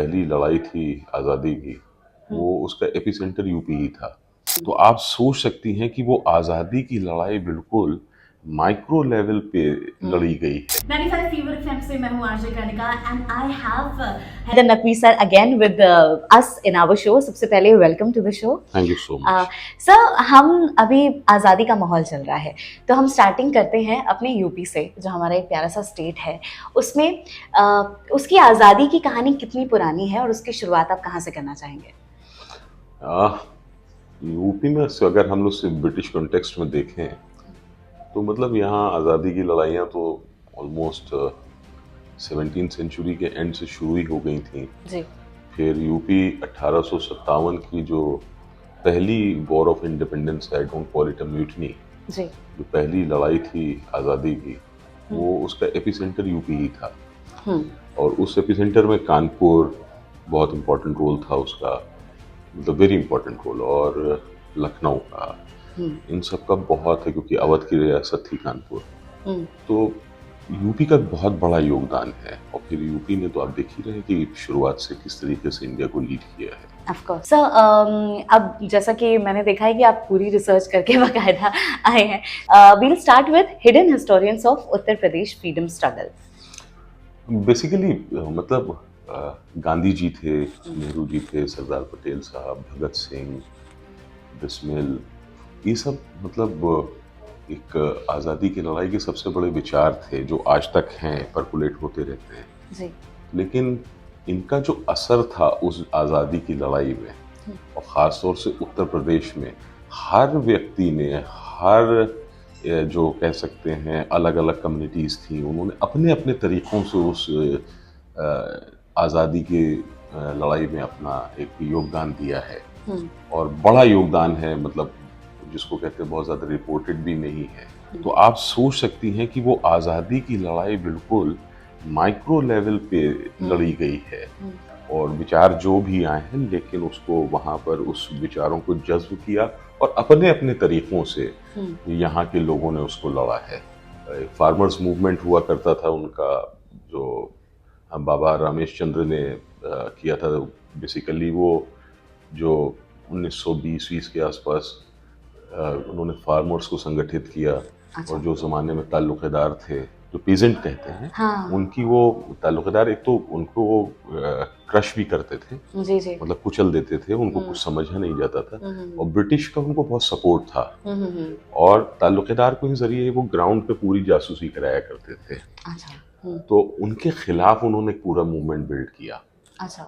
पहली लड़ाई थी आज़ादी की, वो उसका एपिसेंटर यूपी ही था। तो आप सोच सकती हैं कि वो आज़ादी की लड़ाई बिल्कुल माइक्रो लेवल पे लड़ी गई है। 95 फीवर एफएम से मैं हूं RJ Kanika and I have Haider Naqvi sir again with us in our show. सबसे पहले welcome to the show. Thank you so much. Sir, हम अभी आज़ादी का माहौल चल रहा है, तो हम स्टार्टिंग करते हैं अपने यूपी से, जो हमारा एक प्यारा सा स्टेट है। उसमें उसकी आज़ादी की कहानी कितनी पुरानी है और उसकी शुरुआत आप कहाँ से करना चाहेंगे? यूपी में से अगर हम लोग सिर्फ ब्रिटिश कॉन्टेक्स्ट में देखें तो मतलब यहाँ आज़ादी की लड़ाइयाँ तो ऑलमोस्ट 17वीं सेंचुरी के एंड से शुरू ही हो गई थी। जी। फिर यूपी 1857 की जो पहली war of independence, I don't call it a mutiny, जी। जो पहली लड़ाई थी आज़ादी की, वो उसका एपिसेंटर यूपी ही था। और उस एपिसेंटर में कानपुर बहुत इम्पोर्टेंट रोल था उसका, मतलब वेरी इंपॉर्टेंट रोल, और लखनऊ का, इन सब का बहुत है क्योंकि अवध की रियासत थी कानपुर। तो यूपी का बहुत बड़ा योगदान है। और फिर यूपी ने तो आप देख ही रहे कि शुरुआत से किस तरीके से इंडिया को लीड किया है। ऑफ कोर्स सर, अब जैसा कि मैंने देखा है कि आप पूरी रिसर्च करके बाकायदा आए हैं। We'll start with hidden historians of Uttar Pradesh freedom struggle. Basically मतलब गांधी जी थे, नेहरू जी थे, सरदार पटेल साहब, भगत सिंह, बिस्मिल, ये सब मतलब एक आज़ादी की लड़ाई के सबसे बड़े विचार थे जो आज तक हैं, परकुलेट होते रहते हैं। जी। लेकिन लेकिन इनका जो असर था उस आज़ादी की लड़ाई में, और ख़ास तौर से उत्तर प्रदेश में, हर व्यक्ति ने, हर जो कह सकते हैं अलग अलग कम्युनिटीज़ थी, उन्होंने अपने अपने तरीक़ों से उस आज़ादी की लड़ाई में अपना एक योगदान दिया है। और बड़ा योगदान है, मतलब जिसको कहते हैं बहुत ज़्यादा रिपोर्टेड भी नहीं है। तो आप सोच सकती हैं कि वो आज़ादी की लड़ाई बिल्कुल माइक्रो लेवल पे लड़ी गई है। और विचार जो भी आए हैं, लेकिन उसको वहाँ पर उस विचारों को जज़्ब किया और अपने अपने तरीक़ों से यहाँ के लोगों ने उसको लड़ा है। फार्मर्स मूवमेंट हुआ करता था उनका, जो बाबा रामेश चंद्र ने किया था। बेसिकली वो जो 1920 के आसपास उन्होंने फार्मर्स को संगठित किया। अच्छा। और जो ज़माने में ताल्लुक़ेदार थे, जो पीजेंट कहते हैं, हाँ। उनकी वो ताल्लुक़ेदार एक तो उनको वो क्रश भी करते थे, जी जी। मतलब कुचल देते थे, उनको कुछ समझा नहीं जाता था। और ब्रिटिश का उनको बहुत सपोर्ट था। और ताल्लुक़ेदार के ज़रिए वो ग्राउंड पे पूरी जासूसी कराया करते थे। अच्छा। तो उनके खिलाफ उन्होंने पूरा मूवमेंट बिल्ड किया। अच्छा।